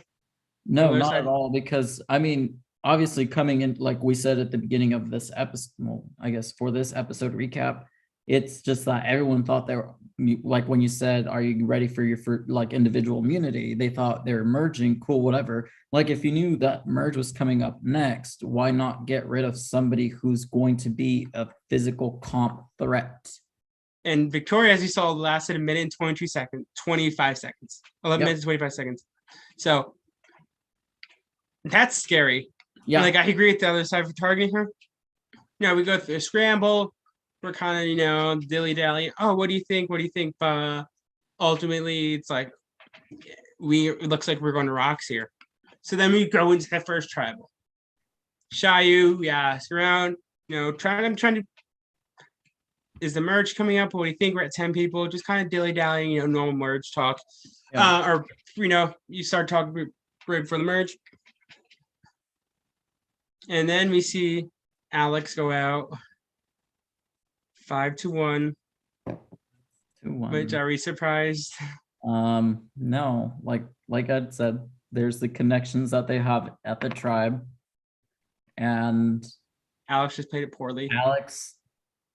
Speaker 1: No, not at all. Because I mean, obviously coming in, like we said at the beginning of this episode, well, I guess for this episode recap, it's just that everyone thought they were, like when you said, are you ready for your like individual immunity? They thought they were merging, cool, whatever. Like if you knew that merge was coming up next, why not get rid of somebody who's going to be a physical comp threat?
Speaker 2: And Victoria, as you saw, lasted a minute and 25 seconds. 11 minutes and 25 seconds. So that's scary. Yeah. Like I agree with the other side for targeting her. You know, we go through a scramble. We're kind of, you know, dilly-dally. Oh, what do you think? What do you think? Ultimately, it's like it looks like we're going to rocks here. So then we go into that first tribal. Shayu, we ask around, you know, I'm trying to, is the merge coming up? What do you think? We're at 10 people, just kind of dilly-dallying, you know, normal merge talk. Yeah. Or, you know, you start talking right for the merge. And then we see Alex go out 5-1. 2-1. Which are we surprised?
Speaker 1: No, like I said, there's the connections that they have at the tribe. And
Speaker 2: Alex just played it poorly.
Speaker 1: Alex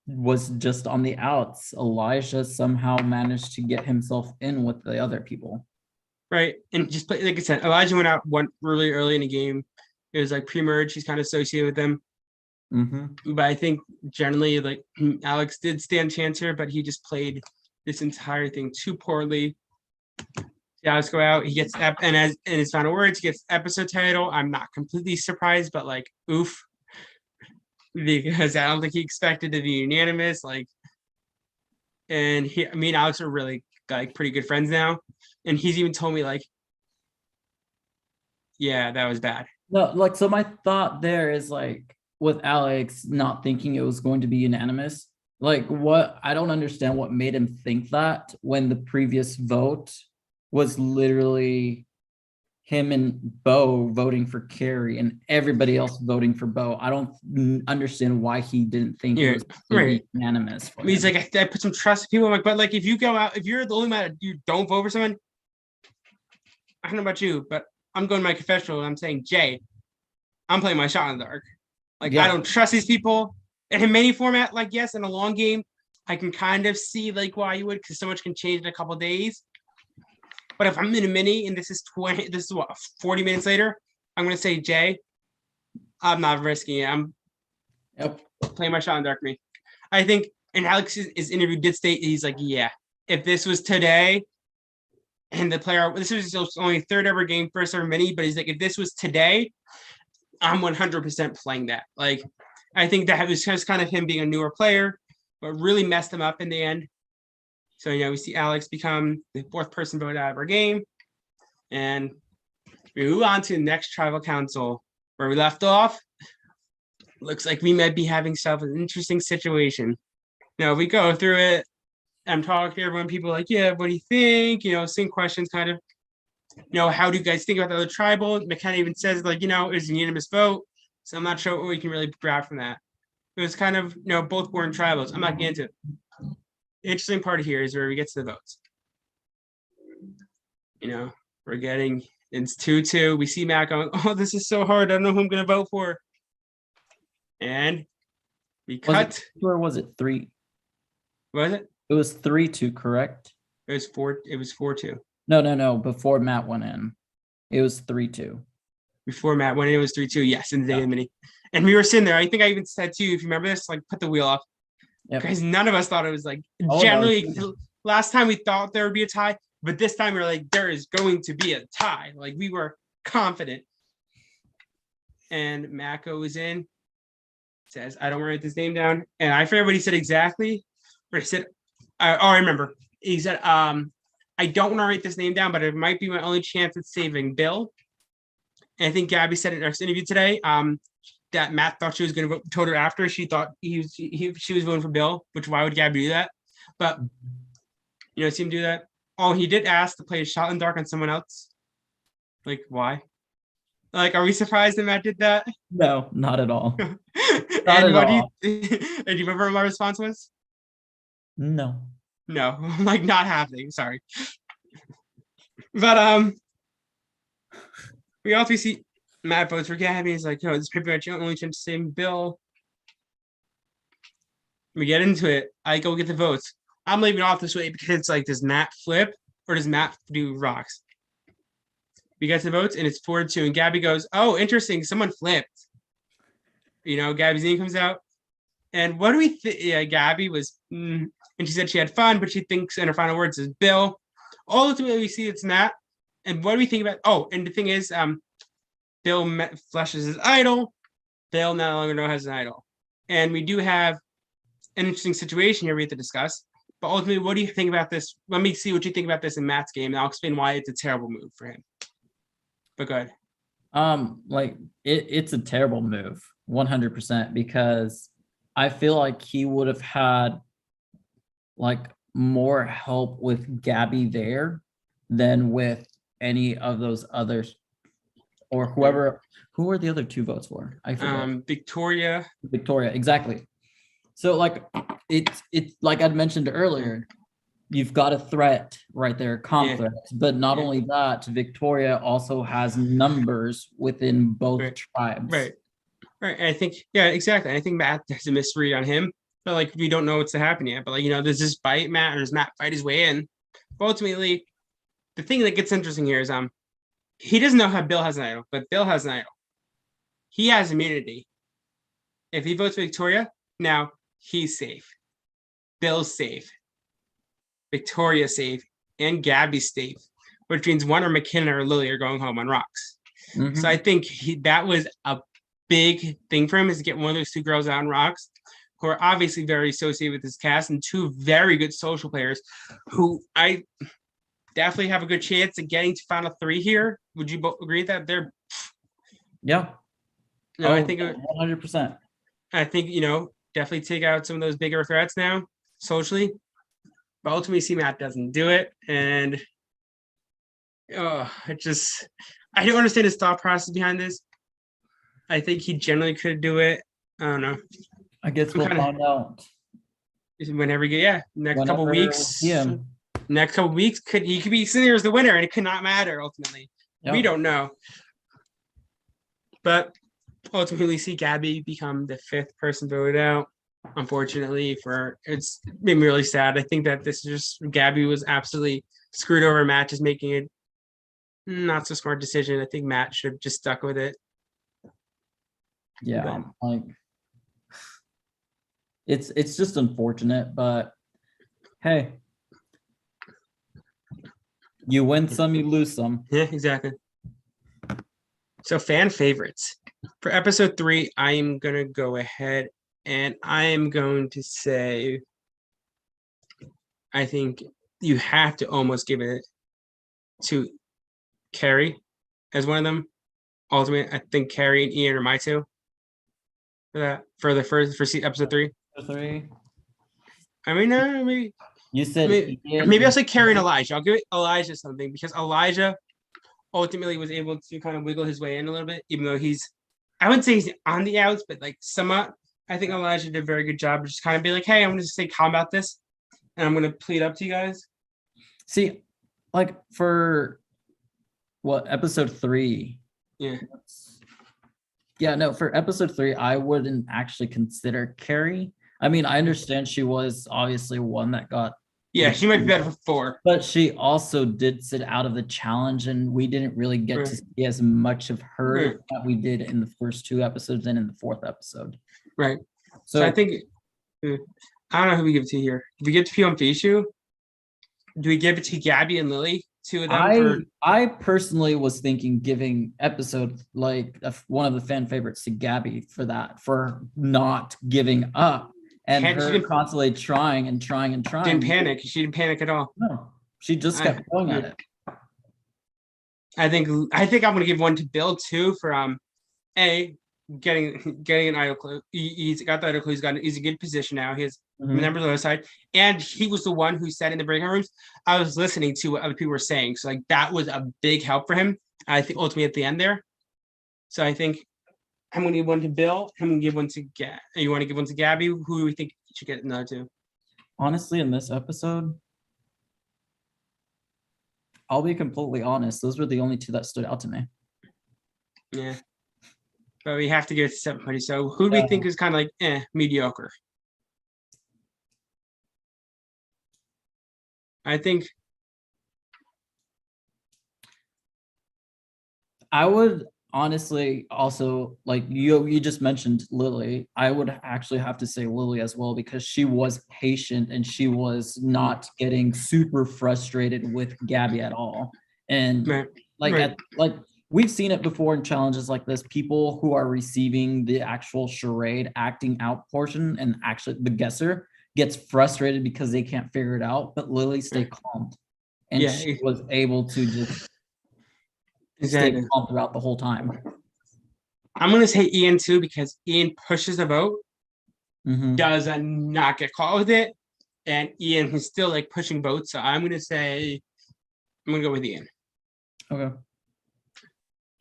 Speaker 1: was just on the outs. Elijah somehow managed to get himself in with the other people.
Speaker 2: Right. And just play, like I said, Elijah went out really early in the game. It was like pre-merge. He's kind of associated with them.
Speaker 1: Mm-hmm.
Speaker 2: But I think generally, like Alex did stand a chance here, but he just played this entire thing too poorly. Alex go out. He gets and as in his final words, he gets episode title. I'm not completely surprised, but like, oof, because I don't think he expected to be unanimous. Like, and me and Alex are really like pretty good friends now, and he's even told me like, yeah, that was bad.
Speaker 1: No, like, so my thought there is like with Alex not thinking it was going to be unanimous. Like, what I don't understand what made him think that when the previous vote was literally him and Bo voting for Carrie and everybody else voting for Bo. I don't understand why he didn't think it was right. Unanimous.
Speaker 2: He's like, I put some trust in people. I'm like, but like, if you go out, if you're the only man, you don't vote for someone. I don't know about you, but I'm going to my confessional and I'm saying, Jay, I'm playing my shot in the dark. Like,
Speaker 1: Yeah.
Speaker 2: I don't trust these people. In a mini format, like, yes, in a long game, I can kind of see like why you would, because so much can change in a couple days. But if I'm in a mini and this is 40 minutes later, I'm gonna say Jay, I'm not risking it. I'm playing my shot in dark me. I think, and Alex's interview did state he's like, yeah, if this was today, and the player, this was only third ever game, first ever mini, but he's like, if this was today, I'm 100% playing that. Like, I think that was just kind of him being a newer player, but really messed him up in the end. So, we see Alex become the fourth person voted out of our game. And we move on to the next tribal council where we left off. Looks like we might be having an interesting situation. We go through it. I'm talking to everyone, people like, yeah, what do you think? Same questions kind of. How do you guys think about the other tribal? McKenna even says, like, it was a unanimous vote. So I'm not sure what we can really grab from that. It was kind of, both were in tribals. I'm not getting into it. The interesting part here is where we get to the votes. We're getting, it's 2-2. We see Matt going, oh, this is so hard. I don't know who I'm going to vote for. And we cut.
Speaker 1: Or was it 3?
Speaker 2: Was it?
Speaker 1: It was 3-2, correct?
Speaker 2: It was 4-2.
Speaker 1: No. Before Matt went in, it was 3-2.
Speaker 2: Before Matt went in, it was 3-2. Yes, in the day of mini. And we were sitting there. I think I even said to you, if you remember this, like, put the wheel off. Because none of us thought it was like, generally, last time we thought there would be a tie, but this time we were like, there is going to be a tie. Like, we were confident. And Matt goes in, says, I don't want to write this name down. And I forget what he said exactly. But he said, I remember. He said, I don't want to write this name down, but it might be my only chance at saving Bill. And I think Gabby said in our interview today that Matt thought she was going to vote Toter after. She thought she was voting for Bill, which why would Gabby do that? But, see him do that. Oh, he did ask to play a shot in dark on someone else. Like, why? Like, are we surprised that Matt did that?
Speaker 1: No, not at all. Not
Speaker 2: and
Speaker 1: at all.
Speaker 2: Do you remember what my response was?
Speaker 1: No.
Speaker 2: Like, not happening. Sorry. But we also see Matt votes for Gabby. He's like, this is pretty much the only chance to save Bill. We get into it. I go get the votes. I'm leaving off this way because it's like, does Matt flip or does Matt do rocks? We get the votes and it's 4-2. And Gabby goes, oh, interesting. Someone flipped. Gabby's name comes out. And what do we think? Yeah, Gabby was, and she said she had fun, but she thinks in her final words is Bill. Ultimately, we see it's Matt. And what do we think about? Oh, and the thing is, Bill flushes his idol. Bill no longer has an idol. And we do have an interesting situation here we have to discuss. But ultimately, what do you think about this? Let me see what you think about this in Matt's game, and I'll explain why it's a terrible move for him. But go ahead.
Speaker 1: Like it's a terrible move, 100%, because I feel like he would have had like more help with Gabby there than with any of those others or whoever. Who were the other 2 votes for? I forget.
Speaker 2: Victoria,
Speaker 1: exactly. So like it's like I'd mentioned earlier, you've got a threat right there, conflict. But not only that, Victoria also has numbers within both tribes.
Speaker 2: Right. I think, exactly. I think Matt has a misread on him, but like we don't know what's to happen yet. But like, does this bite Matt or does Matt fight his way in? But ultimately, the thing that gets interesting here is he doesn't know how Bill has an idol, but Bill has an idol. He has immunity. If he votes Victoria, now he's safe. Bill's safe. Victoria's safe. And Gabby's safe. Which means one or McKenna or Lily are going home on rocks. Mm-hmm. So I think that was a big thing for him, is to get one of those 2 girls out on rocks who are obviously very associated with this cast, and 2 very good social players who I definitely have a good chance of getting to final 3 here. Would you both agree that they're?
Speaker 1: Yeah.
Speaker 2: I think
Speaker 1: 100%.
Speaker 2: I think, definitely take out some of those bigger threats now socially. But ultimately, see Matt doesn't do it. And I don't understand his thought process behind this. I think he generally could do it. I don't know.
Speaker 1: I guess we'll find out.
Speaker 2: Whenever next couple weeks. Yeah. Next couple weeks, he could be sitting here as the winner, and it could not matter ultimately. Yep. We don't know. But ultimately see Gabby become the 5th person voted out. Unfortunately, it's made me really sad. I think that this is just Gabby was absolutely screwed over. Matt just making it not so smart decision. I think Matt should have just stuck with it.
Speaker 1: Yeah, like it's just unfortunate, but hey, you win some, you lose some.
Speaker 2: Yeah, exactly. So fan favorites. For episode 3, I am going to go ahead and I am going to say, I think you have to almost give it to Carrie as one of them. Ultimately, I think Carrie and Ian are my two for that for episode 3.
Speaker 1: Three.
Speaker 2: I mean, maybe
Speaker 1: You said
Speaker 2: maybe I'll say Carrie and Elijah. I'll give it Elijah something because Elijah ultimately was able to kind of wiggle his way in a little bit, even though I wouldn't say he's on the outs, but like somewhat. I think Elijah did a very good job of just kind of be like, hey, I'm going to stay calm about this and I'm going to plead up to you guys.
Speaker 1: See, like for what episode 3?
Speaker 2: Yeah.
Speaker 1: Yeah, no, for episode 3, I wouldn't actually consider Carrie. I mean, I understand she was obviously one that got.
Speaker 2: Yeah, she might be better for 4.
Speaker 1: But she also did sit out of the challenge, and we didn't really get to see as much of her that we did in the first 2 episodes and in the 4th episode.
Speaker 2: Right. So I think, I don't know who we give it to here. Do we give it to Pio and Fishu? Do we give it to Gabby and Lily? 2 of them?
Speaker 1: I personally was thinking giving episode like one of the fan favorites to Gabby for not giving up and her constantly trying and trying and trying.
Speaker 2: Didn't panic. She didn't panic at all.
Speaker 1: No, she just kept going at it.
Speaker 2: I think I'm going to give one to Bill too for getting an idol clue. He's got the idol clue. He's in a good position now. He has numbers on the other side, and he was the one who said in the breakout rooms, I was listening to what other people were saying, so like that was a big help for him. I think ultimately at the end there. So I think I'm going to give one to Bill. I'm going to give one to Gabby. You want to give one to Gabby? Who do we think should get another 2?
Speaker 1: Honestly, in this episode, I'll be completely honest. Those were the only 2 that stood out to me.
Speaker 2: Yeah. But we have to give it to somebody. So who do we think is kind of like mediocre? I think
Speaker 1: I would honestly also, like you just mentioned Lily. I would actually have to say Lily as well, because she was patient and she was not getting super frustrated with Gabby at all. And like we've seen it before in challenges like this, people who are receiving the actual charade acting out portion and actually the guesser gets frustrated because they can't figure it out, but Lily stayed calm and she was able to just stay calm throughout the whole time.
Speaker 2: I'm going to say Ian too, because Ian pushes the vote, does not get caught with it, and Ian is still like pushing votes. So I'm going to go with Ian.
Speaker 1: Okay.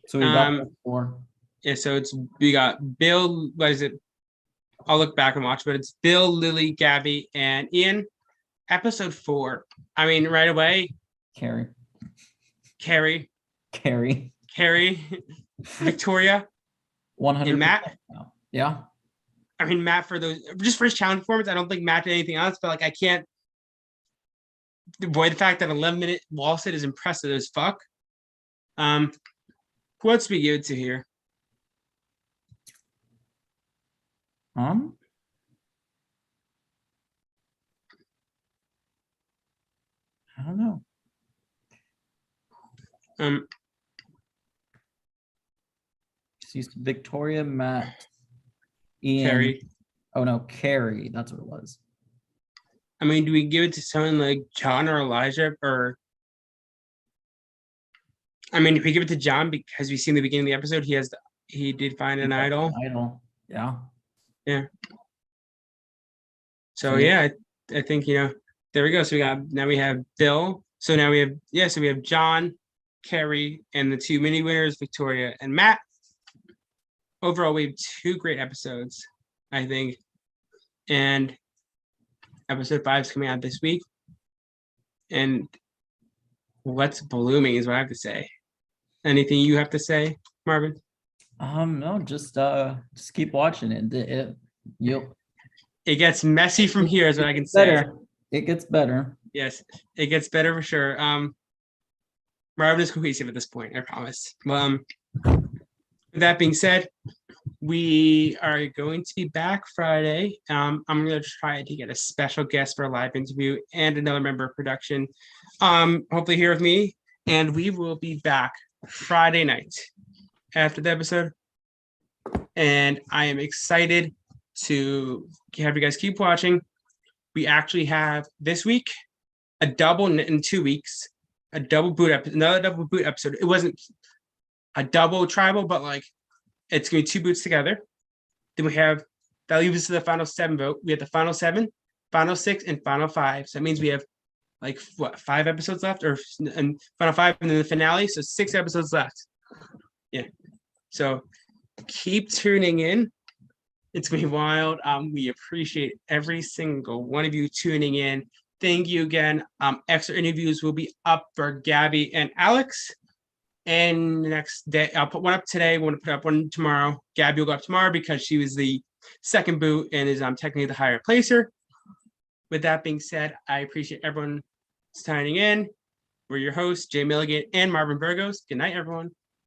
Speaker 1: So we got 4.
Speaker 2: Yeah, so we got Bill, what is it? I'll look back and watch, but it's Bill, Lily, Gabby, and Ian. Episode 4. I mean, right away.
Speaker 1: Carrie.
Speaker 2: Victoria.
Speaker 1: 100%.
Speaker 2: And Matt.
Speaker 1: Yeah.
Speaker 2: I mean, Matt for his challenge performance. I don't think Matt did anything else, but like I can't avoid the fact that 11-minute wall sit is impressive as fuck. Who else do we give it to here?
Speaker 1: I don't know. Victoria, Matt, Ian.
Speaker 2: Carrie.
Speaker 1: Oh no, Carrie. That's what it was.
Speaker 2: I mean, do we give it to someone like John or Elijah, or? I mean, if we give it to John because we see in the beginning of the episode, he did find an idol.
Speaker 1: Yeah.
Speaker 2: Yeah. So yeah, I think there we go. So we have Bill. So now we have John, Carrie, and the 2 mini winners, Victoria and Matt. Overall, we have 2 great episodes, I think. And episode 5 is coming out this week. And what's blooming is what I have to say. Anything you have to say, Marvin?
Speaker 1: No, just keep watching it. You'll
Speaker 2: It gets messy from here, is what I can
Speaker 1: it's
Speaker 2: say.
Speaker 1: better. It gets better.
Speaker 2: Yes, it gets better for sure. Marvin is cohesive at this point, I promise. With that being said, we are going to be back Friday. I'm going to try to get a special guest for a live interview and another member of production. Hopefully here with me, and we will be back Friday night after the episode. And I am excited to have you guys keep watching. We actually have this week a double in 2 weeks, a double boot episode, another double boot episode. It wasn't a double tribal, but like it's going to be 2 boots together. Then we have that leaves us to the final 7 vote. We have the final 7, final 6, and final 5. So that means we have like what 5 episodes left, or and final 5, and then the finale. So 6 episodes left. Yeah. So keep tuning in. It's gonna be wild. We appreciate every single one of you tuning in. Thank you again. Extra interviews will be up for Gabby and Alex. And the next day, I'll put one up today. We're going to put up one tomorrow. Gabby will go up tomorrow because she was the second boot and is technically the higher placer. With that being said, I appreciate everyone signing in. We're your hosts, Jay Milligan and Marvin Burgos. Good night, everyone.